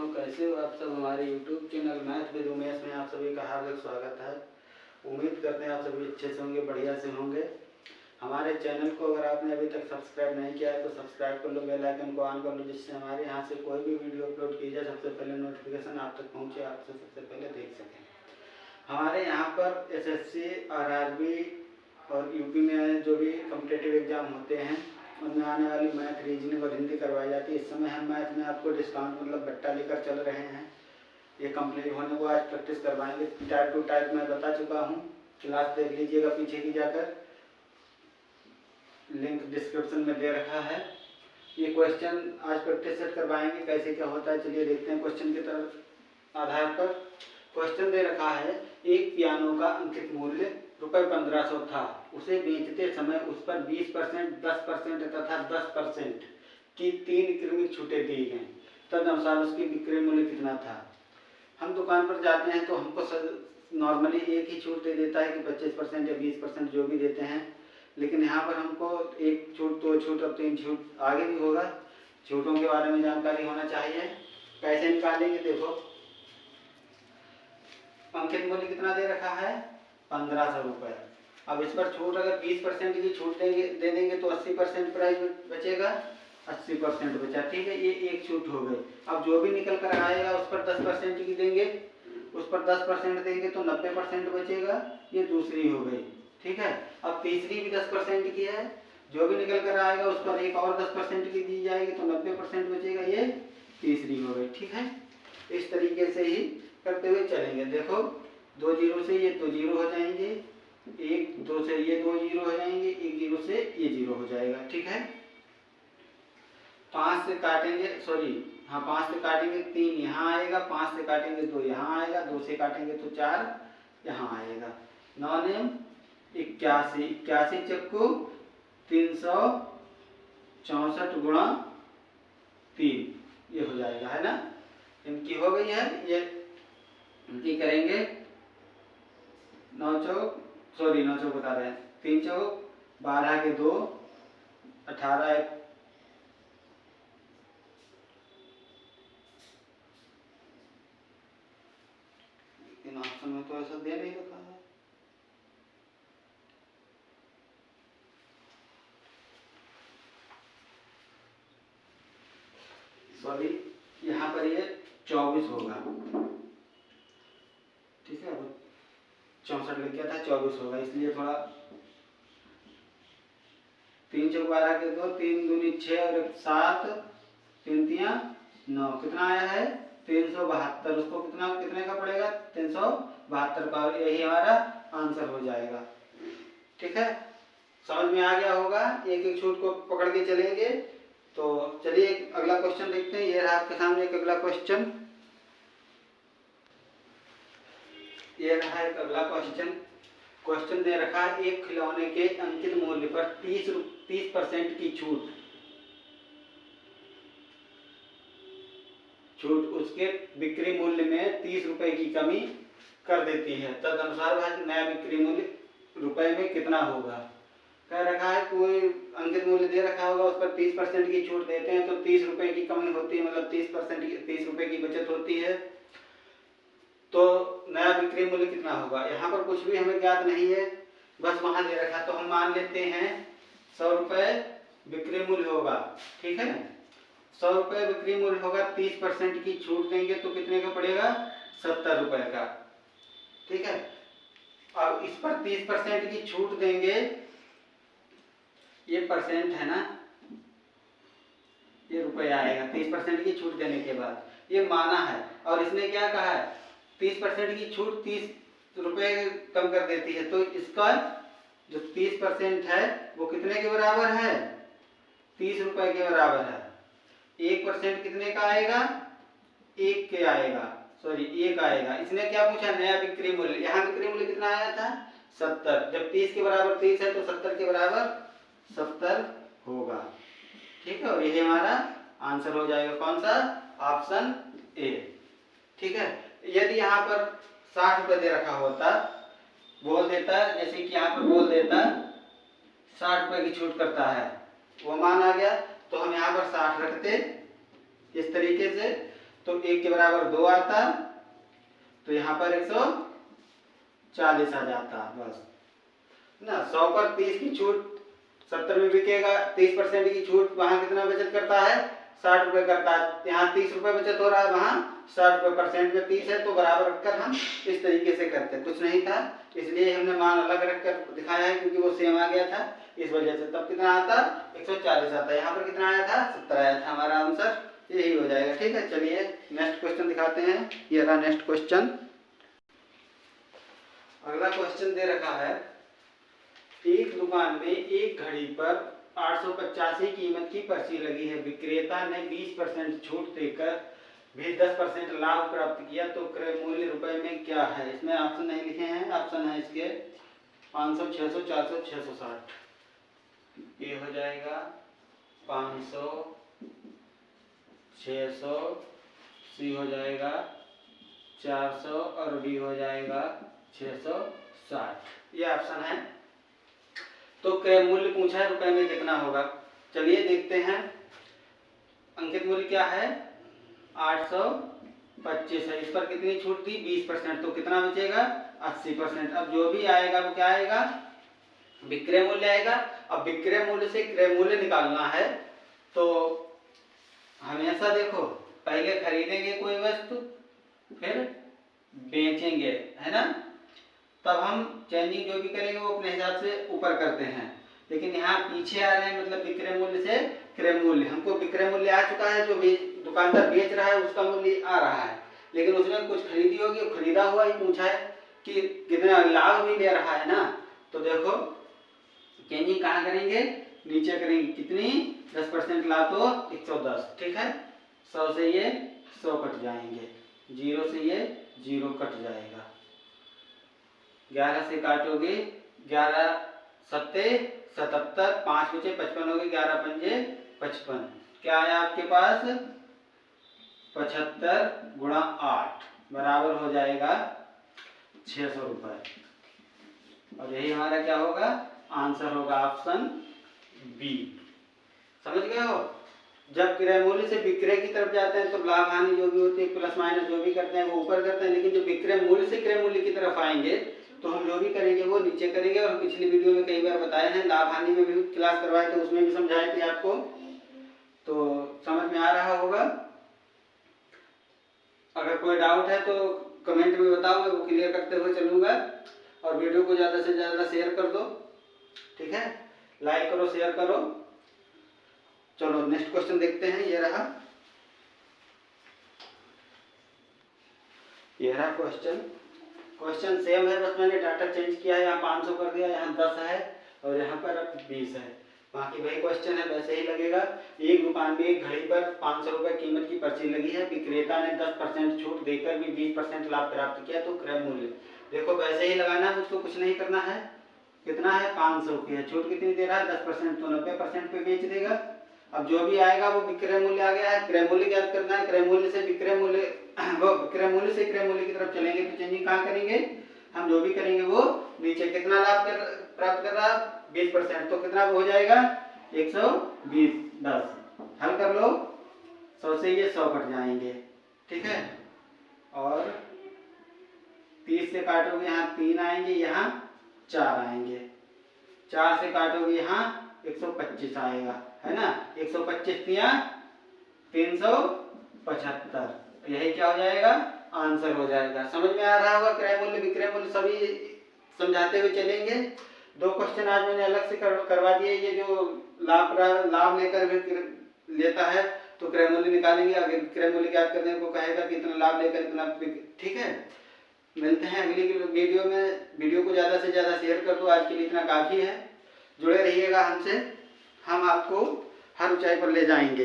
दोस्तों, कैसे हो आप सब। हमारे YouTube channel math with Umesh में आप सभी का हार्दिक स्वागत है। उम्मीद करते हैं आप सभी अच्छे से होंगे, बढ़िया से होंगे। हमारे चैनल को अगर आपने अभी तक सब्सक्राइब नहीं किया है तो सब्सक्राइब कर लो, बेल आइकन को ऑन कर लो, जिससे हमारे यहाँ से कोई भी वीडियो अपलोड की जाए सबसे पहले नोटिफिकेशन आप तक पहुँचे, आपसे सबसे पहले देख सकें। हमारे यहाँ पर SSC, RRB और यूपी में जो भी कॉम्पिटिटिव एग्जाम होते हैं उनमें आने वाली मैथ, रीजनिंग और हिंदी करवाई जाती है। इस समय हम मैथ में आपको डिस्काउंट मतलब बट्टा लेकर चल रहे हैं। ये कंप्लीट होने को आज प्रैक्टिस करवाएंगे। टाइप टू टाइप मैं बता चुका हूँ, क्लास देख लीजिएगा पीछे की जाकर, लिंक डिस्क्रिप्शन में दे रखा है। ये क्वेश्चन आज प्रैक्टिस सेट करवाएंगे, कैसे क्या होता है चलिए देखते हैं। क्वेश्चन की तरफ आधार पर क्वेश्चन दे रखा है, एक पियानो का अंकित मूल्य ₹1500 था। उसे बेचते समय उस पर 20%, 10% तथा 10% की 3 क्रमिक छूटें दी गई। तदनुसार उसकी विक्रय मूल्य कितना था। हम दुकान पर जाते हैं तो हमको नॉर्मली एक ही छूट दे देता है कि 25% या 20% जो भी देते हैं, लेकिन यहाँ पर हमको एक छूट, 2 छूट और 3 छूट आगे भी होगा। छूटों के बारे में जानकारी होना चाहिए। कैसे निकालेंगे देखो, अंकित मूल्य कितना दे रखा है, 1500 रुपये। अब इस पर छूट अगर 20% की छूट दे देंगे तो 80% प्राइस बचेगा, 80% बचा, ठीक है। ये एक छूट हो गई। अब जो भी निकल कर आएगा उस पर 10% की देंगे, उस पर 10% देंगे तो 90% बचेगा, ये दूसरी हो गई, ठीक है। अब तीसरी भी 10% की है, जो भी निकल कर आएगा उस पर एक और 10% की दी जाएगी तो 90% बचेगा, ये तीसरी हो गई, ठीक है। इस तरीके से ही करते हुए चलेंगे। देखो 2 जीरो से ये 2 जीरो हो जाएंगे, 1 2 से ये 2 जीरो हो जाएंगे, 1 जीरो से ये जीरो हो जाएगा, ठीक है। 5 से काटेंगे, सॉरी हाँ 5 से काटेंगे 3 यहाँ आएगा, 5 से काटेंगे 2 यहाँ आएगा, 2 से काटेंगे तो 4 यहाँ आएगा। 9 ने 81, 81 चक्कू 364 गुणा 3, ये हो जाएगा, है ना। इनकी हो गई है, ये इनकी करेंगे 9 चौक, सॉरी 9 चौक बता रहे हैं, 3 चौक 12 के 2, 18 इन ऑप्शन में तो ऐसा दे नहीं रखा है। सॉरी, यहाँ पर ये 24 होगा, ठीक है। 64 लिख गया था, 24 होगा, इसलिए थोड़ा 3 चौक 12 के 2, 3 दूनी 6 और 7, 3 तियां 9, कितना आया है 372। उसको कितने का पड़ेगा, 372 का, और यही हमारा आंसर हो जाएगा, ठीक है। समझ में आ गया होगा। एक एक छूट को पकड़ के चलेंगे। तो चलिए एक अगला क्वेश्चन देखते हैं। ये रहा आपके सामने एक अगला क्वेश्चन, ये रहा एक अगला क्वेश्चन। क्वेश्चन दे रखा है, एक खिलौने के अंकित मूल्य पर 30% की छूट उसके बिक्री मूल्य में 30 रुपए की कमी कर देती है। तदनुसार वह नया बिक्री मूल्य रुपए में कितना होगा। कह रखा है कोई अंकित मूल्य दे रखा होगा, उस पर 30% की छूट देते हैं तो 30 रुपए की कमी होती है, मतलब 30% की 30 रुपए की बचत होती है। तो नया बिक्री मूल्य कितना होगा। यहाँ पर कुछ भी हमें ज्ञात नहीं है, बस वहां दे रखा, तो हम मान लेते हैं 100 रुपए बिक्री मूल्य होगा, ठीक है। 100 रुपए बिक्री मूल्य होगा, 30% की छूट देंगे तो कितने का पड़ेगा, 70 रुपए का, ठीक है। अब इस पर 30% की छूट देंगे, ये परसेंट है ना, ये रुपया आएगा 30% की छूट देने के बाद, ये माना है। और इसने क्या कहा है, 30% की छूट 30 रुपए कम कर देती है, तो इसका जो 30% है वो कितने के बराबर है, 30 रुपए के बराबर है। 1% कितने का आएगा, 1 के आएगा, सॉरी 1 आएगा। इसने क्या पूछा, नया बिक्री मूल्य। यहाँ बिक्री मूल्य कितना आया था, 70। जब 30 के बराबर 30 है तो 70 के बराबर 70 होगा, ठीक है। और यही हमारा आंसर हो जाएगा, कौन सा, ऑप्शन ए, ठीक है। यदि यहाँ पर 60 रुपए दे रखा होता, बोल देता, जैसे कि यहाँ पर बोल देता 60 रुपए की छूट करता है, वो मान आ गया, तो हम यहाँ पर 60 रखते इस तरीके से, तो 1 के बराबर 2 आता, तो यहाँ पर 140 आ जाता बस ना। 100 पर 30 की छूट 70 में बिकेगा, 30% की छूट वहाँ कितना बचत करता है, 60 रुपये करता है। यहाँ 30 रुपये बचत हो रहा है, वहाँ 60 रुपये, परसेंट में 30 है तो बराबर रखकर हम इस तरीके से करते हैं। कुछ नहीं था इसलिए हमने मान अलग रखकर दिखाया है, क्योंकि वो सेम आ गया था इस वजह से। तब कितना आता, 140 आता, यहाँ पर कितना आया था, 70 आया था। हमारा आंसर यही हो जाएगा। ठीक है, चलिए नेक्स्ट क्वेश्चन दिखाते हैं। ये रहा नेक्स्ट क्वेश्चन। अगला क्वेश्चन दे रखा है, एक दुकान में एक घड़ी पर 885 कीमत की पर्ची लगी है, विक्रेता ने 20% छूट देकर भी 10% लाभ प्राप्त किया, तो क्रय मूल्य रुपए में क्या है। इसमें ऑप्शन नहीं लिखे हैं, ऑप्शन है इसके 500, 600, 400, 660। ये हो जाएगा 500, 600, सी हो जाएगा 400 और डी हो जाएगा 660। ये ऑप्शन है। तो क्रय मूल्य पूछा है, रुपए में कितना होगा। चलिए देखते हैं। अंकित मूल्य क्या है, 825 है। इस पर कितनी छूट थी, 20%, तो कितना बचेगा, 80%। अब जो भी आएगा वो क्या आएगा, विक्रय मूल्य आएगा। अब विक्रय मूल्य से क्रय मूल्य निकालना है, तो हमेशा देखो पहले खरीदेंगे कोई वस्तु, फिर बेचेंगे, है ना। तब हम चेंजिंग जो भी करेंगे वो अपने हिसाब से ऊपर करते हैं। लेकिन यहाँ पीछे आ रहे हैं, मतलब विक्रय मूल्य से क्रय मूल्य। हमको विक्रय मूल्य आ चुका है, जो दुकानदार बेच रहा है उसका मूल्य आ रहा है, लेकिन उसने कुछ खरीदी होगी, खरीदा हुआ ही पूछा है कि कितना लाभ भी ले रहा है ना। तो देखो चेंजिंग कहाँ करेंगे, नीचे करेंगे। कितनी, 10% ला तो 110। ठीक है, 100 से ये 100 कट जाएंगे, 0 से ये 0 कट जाएगा, 11 से काटोगे 11 सत्ते 77, 5 बचे 55 हो गए, 11 पंजे 55। क्या आया आपके पास, 75 गुणा 8 बराबर हो जाएगा 600 रुपए। और यही हमारा क्या होगा, आंसर होगा ऑप्शन बी। समझ गए हो। जब क्रय मूल्य से विक्रय की तरफ जाते हैं तो लाभ हानि जो भी होती है, प्लस माइनस जो भी करते हैं वो ऊपर करते हैं, लेकिन जो विक्रय मूल्य से क्रय मूल्य की तरफ आएंगे तो हम जो भी करेंगे वो नीचे करेंगे। और पिछली वीडियो में कई बार बताए हैं, लाभ हानि में भी क्लास करवाए थे, उसमें भी समझाए थे आपको, तो समझ में आ रहा होगा। अगर कोई डाउट है तो कमेंट में बताओ, मैं वो क्लियर करते हुए चलूंगा। और वीडियो को ज़्यादा से ज़्यादा शेयर कर दो, ठीक है, लाइक करो, शेयर करो। चलो नेक्स्ट क्वेश्चन देखते हैं। ये रहा क्वेश्चन सेम है, बस मैंने डाटा चेंज किया है। यहाँ 500 कर दिया, यहाँ 10 है और यहाँ पर अब 20 है। बाकी वही क्वेश्चन है, वैसे ही लगेगा। एक दुकान में एक घड़ी पर 500 रुपये कीमत की पर्ची लगी है, विक्रेता ने 10% छूट देकर भी 20% लाभ प्राप्त किया, तो क्रय मूल्य। देखो वैसे ही लगाना है, उसको कुछ नहीं करना है। कितना है, 500 की है, छूट कितनी दे रहा है, 10%, तो 90% पे बेच देगा। अब जो भी आएगा वो विक्रय मूल्य आ गया है, क्रय मूल्य ज्ञात करना है। क्रय मूल्य से विक्रय मूल्य, वो विक्रय मूल्य से क्रय मूल्य की तरफ चलेंगे तो चेंजिंग कहाँ करेंगे, हम जो भी करेंगे वो नीचे। कितना लाभ प्राप्त कर रहा है, 20%, तो कितना हो जाएगा, 120, 10 हल कर लो। 100 से ये 100 कट जाएंगे, ठीक है। और 30 से काटोगे यहाँ 3 आएंगे, यहाँ 4 आएंगे, 4 से काटोगे यहाँ 125 आएगा, है ना। 125 तिया 375, यही क्या हो जाएगा, आंसर हो जाएगा। समझ में आ रहा होगा। क्रय मूल्य विक्रय मूल्य सभी समझाते हुए चलेंगे। 2 क्वेश्चन आज मैंने अलग से करवा दिए। ये जो लाभ लेकर लेता है तो क्रय मूल्य निकालेंगे, आगे क्रय मूल्य ज्ञात करने को कहेगा कि इतना लाभ लेकर इतना, ठीक है। मिलते हैं अगली वीडियो में। वीडियो को ज़्यादा से ज़्यादा शेयर कर दो। आज के लिए इतना काफ़ी है। जुड़े रहिएगा हमसे, हम आपको हर ऊंचाई पर ले जाएंगे।